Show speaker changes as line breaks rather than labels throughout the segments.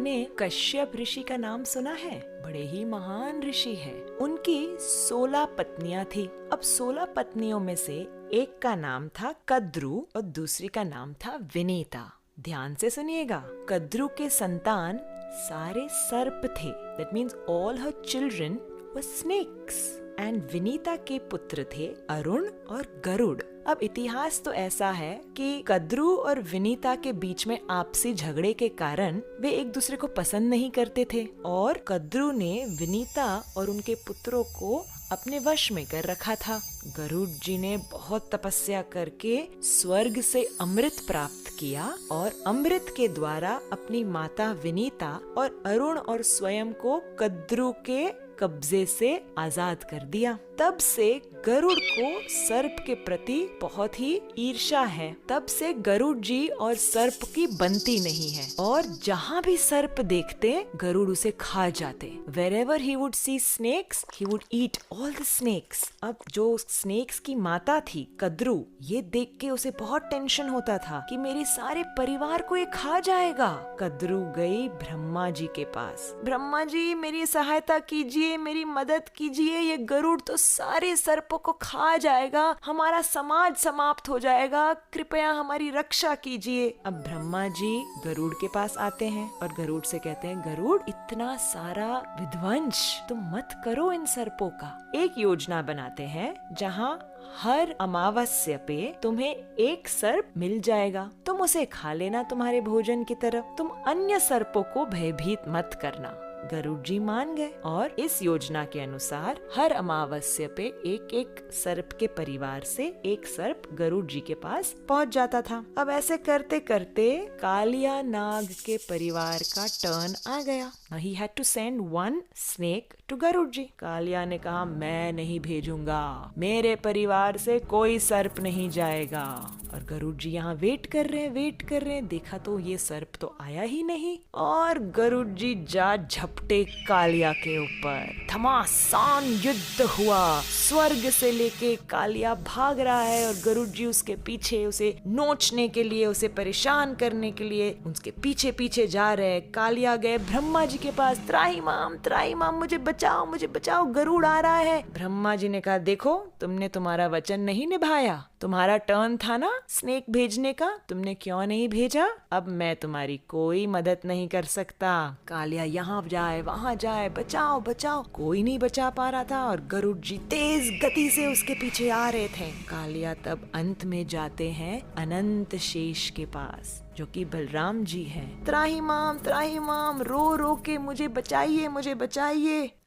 आपने कश्यप ऋषि का नाम सुना है? बड़े ही महान ऋषि है। उनकी 16 पत्नियां थी। अब 16 पत्नियों में से एक का नाम था कद्रु और दूसरी का नाम था विनीता। ध्यान से सुनिएगा। कद्रु के संतान सारे सर्प थे। That means all her children were snakes. And Vinita के पुत्र थे अरुण और गरुड़। अब इतिहास तो ऐसा है कि कद्रु और विनीता के बीच में आपसी झगड़े के कारण वे एक दूसरे को पसंद नहीं करते थे और कद्रु ने विनीता और उनके पुत्रों को अपने वश में कर रखा था। गरुड़ जी ने बहुत तपस्या करके स्वर्ग से अमृत प्राप्त किया और अमृत के द्वारा अपनी माता विनीता और अरुण और स्वयं को कद्रु के कब्जे से आजाद कर दिया। तब से गरुड़ को सर्प के प्रति बहुत ही ईर्ष्या है। तब से गरुड़ जी और सर्प की बनती नहीं है और जहाँ भी सर्प देखते गरुड़ उसे खा जाते। Wherever he would see snakes, he would eat all the snakes। अब जो स्नेक्स की माता थी कद्रु, ये देख के उसे बहुत टेंशन होता था कि मेरे सारे परिवार को ये खा जाएगा। कद्रु गई ब्रह्मा जी के पास। ब्रह्मा जी, मेरी सहायता कीजिए, मेरी मदद कीजिए, ये गरुड़ तो सारे सर्पों को खा जाएगा, हमारा समाज समाप्त हो जाएगा, कृपया हमारी रक्षा कीजिए। अब ब्रह्मा जी गरुड़ के पास आते हैं और गरुड़ से कहते हैं, गरुड़, इतना सारा विध्वंस तुम मत करो इन सर्पों का। एक योजना बनाते हैं जहाँ हर अमावस्या पे तुम्हें एक सर्प मिल जाएगा, तुम उसे खा लेना तुम्हारे भोजन की तरफ, तुम अन्य सर्पों को भयभीत मत करना। गरुड़ जी मान गए और इस योजना के अनुसार हर अमावस्या पे एक एक सर्प के परिवार से एक सर्प गरुड़ जी के पास पहुंच जाता था। अब ऐसे करते करते कालिया नाग के परिवार का टर्न आ गया। He had to send one snake to Garuda जी। कालिया ने कहा, मैं नहीं भेजूंगा, मेरे परिवार से कोई सर्प नहीं जाएगा। और गरुड़ जी यहाँ वेट कर रहे हैं। देखा तो ये सर्प तो आया ही नहीं और गरुड़ जी जा झपटे कालिया के ऊपर। घमासान युद्ध हुआ। स्वर्ग से लेके कालिया भाग रहा है और गरुड़ जी उसके पीछे, उसे नोचने के लिए, उसे परेशान करने के लिए उसके पीछे पीछे जा रहे हैं। कालिया गए ब्रह्मा जी के पास, त्राहिमाम मुझे बचाओ, गरुड़ आ रहा है। ब्रह्मा जी ने कहा, देखो, तुमने तुम्हारा वचन नहीं निभाया, तुम्हारा टर्न था ना स्नेक भेजने का, तुमने क्यों नहीं भेजा? अब मैं तुम्हारी कोई मदद नहीं कर सकता। कालिया यहाँ जाए वहाँ जाए, बचाओ, कोई नहीं बचा पा रहा था और गरुड़ जी तेज गति से उसके पीछे आ रहे थे। कालिया तब अंत में जाते हैं अनंत शेष के पास, जो कि बलराम जी हैं। त्राहिमाम रो रो के मुझे बचाइए।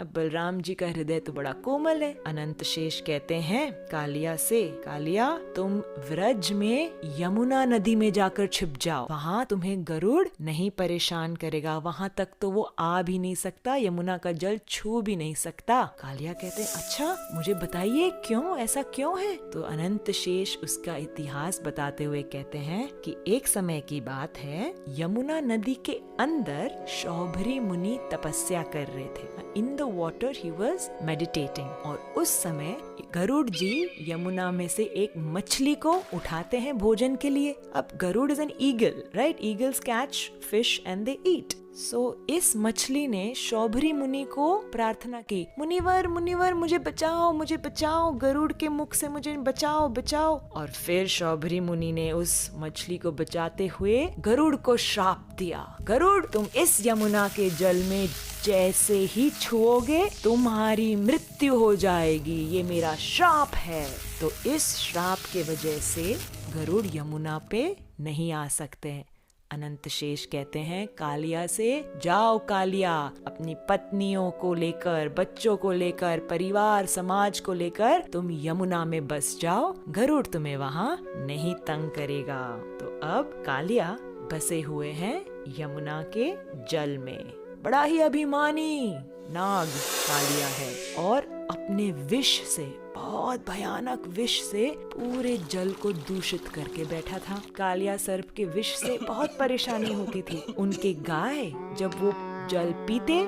अब बलराम जी का हृदय तो बड़ा कोमल है। अनंत शेष कहते हैं कालिया से, कालिया, तुम व्रज में यमुना नदी में जाकर छिप जाओ, वहाँ तुम्हें गरुड़ नहीं परेशान करेगा, वहाँ तक तो वो आ भी नहीं सकता, यमुना का जल छू भी नहीं सकता। कालिया कहते हैं, अच्छा, मुझे बताइए क्यों, ऐसा क्यों है? तो अनंत शेष उसका इतिहास बताते हुए कहते हैं कि एक समय की बात है, यमुना नदी के अंदर शौभरी मुनि तपस्या कर रहे थे। In the water he was meditating और उस समय गरुड़ जी यमुना में से एक मछली को उठाते हैं भोजन के लिए। अब Garuda is an eagle, right? Eagles catch fish and they eat. So इस मछली ने शौभरी मुनि को प्रार्थना की, मुनिवर मुझे बचाओ, गरुड़ के मुख से मुझे बचाओ। और फिर शौभरी मुनि ने उस मछली को बचाते हुए गरुड़ को श्राप दिया, गरुड़, तुम इस यमुना के जल में जैसे ही छुओगे तुम्हारी मृत्यु हो जाएगी, ये मेरा श्राप है। तो इस श्राप के वजह से गरुड़ यमुना पे नहीं आ सकते। अनंत शेष कहते हैं कालिया से, जाओ कालिया, अपनी पत्नियों को लेकर, बच्चों को लेकर, परिवार समाज को लेकर तुम यमुना में बस जाओ, गरुड़ तुम्हें वहाँ नहीं तंग करेगा। तो अब कालिया बसे हुए हैं यमुना के जल में। बड़ा ही अभिमानी नाग कालिया है और अपने विष से, बहुत भयानक विष से पूरे जल को दूषित करके बैठा था। कालिया सर्प के विष से बहुत परेशानी होती थी। उनके गाय जब वो जल पीते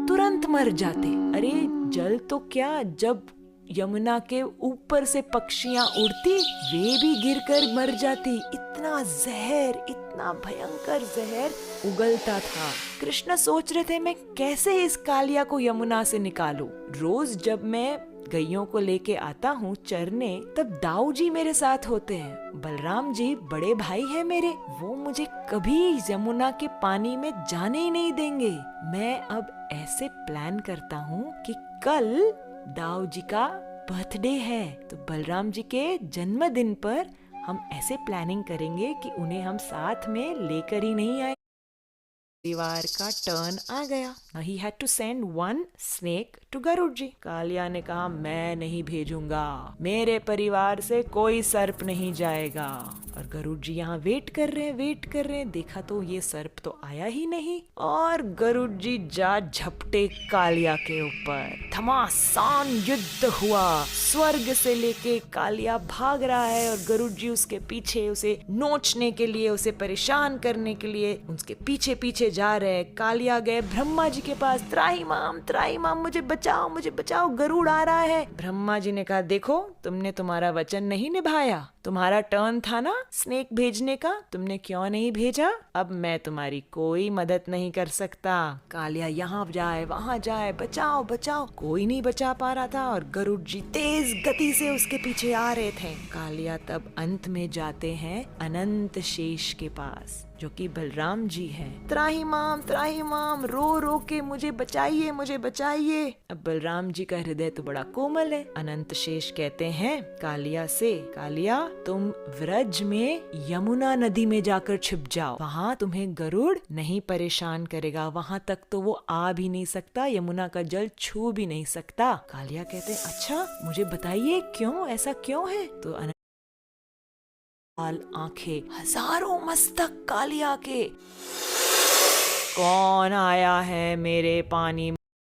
तुरंत मर जाते। अरे जल तो क्या, जब यमुना के ऊपर से पक्षियां उड़ती वे भी गिरकर मर जाती। इतना इतना भयंकर जहर उगलता था। कृष्ण सोच रहे थे मैं कैसे इस कालिया को यमुना से निकालूं। रोज जब मैं गैयों को लेके आता हूँ चरने, तब दाऊ जी मेरे साथ होते हैं। बलराम जी बड़े भाई हैं मेरे, वो मुझे कभी यमुना के पानी में जाने ही नहीं देंगे। मैं अब ऐसे प्लान करता हूँ कि कल दाऊ जी का बर्थडे है, तो बलराम जी के जन्मदिन पर हम ऐसे प्लानिंग करेंगे कि उन्हें हम साथ में लेकर ही नहीं आए। परिवार का टर्न आ गया। He had to send one snake to Garuda जी। कालिया ने कहा मैं नहीं भेजूंगा, मेरे परिवार से कोई सर्प नहीं जाएगा। और गरुड़ जी यहाँ वेट कर रहे हैं। देखा तो ये सर्प तो आया ही नहीं, और गरुड़ जी जा झपटे कालिया के ऊपर। घमासान युद्ध हुआ, स्वर्ग से लेके कालिया भाग रहा है और गरुड़ जी उसके पीछे, उसे नोचने के लिए, उसे परेशान करने के लिए उसके पीछे पीछे जा रहे। कालिया गए ब्रह्मा जी के पास, त्राही माम मुझे बचाओ गरुड़ आ रहा है। ब्रह्मा जी ने कहा देखो तुमने तुम्हारा वचन नहीं निभाया, तुम्हारा टर्न था ना स्नेक भेजने का, तुमने क्यों नहीं भेजा, अब मैं तुम्हारी कोई मदद नहीं कर सकता। कालिया यहाँ जाए वहाँ जाए, बचाओ, कोई नहीं बचा पा रहा था और गरुड़ जी तेज गति से उसके पीछे आ रहे थे। कालिया तब अंत में जाते हैं अनंत शेष के पास, जो कि बलराम जी हैं। त्राही माम रो के मुझे बचाइए। अब बलराम जी का हृदय तो बड़ा कोमल है। अनंत शेष कहते हैं कालिया से, कालिया तुम व्रज में यमुना नदी में जाकर छिप जाओ, वहाँ तुम्हें गरुड़ नहीं परेशान करेगा, वहाँ तक तो वो आ भी नहीं सकता, यमुना का जल छू भी नहीं सकता। कालिया कहते हैं अच्छा मुझे बताइए क्यों, ऐसा क्यों है। तो लाल आंखें, हजारों मस्तक कालिया के, कौन आया है मेरे पानी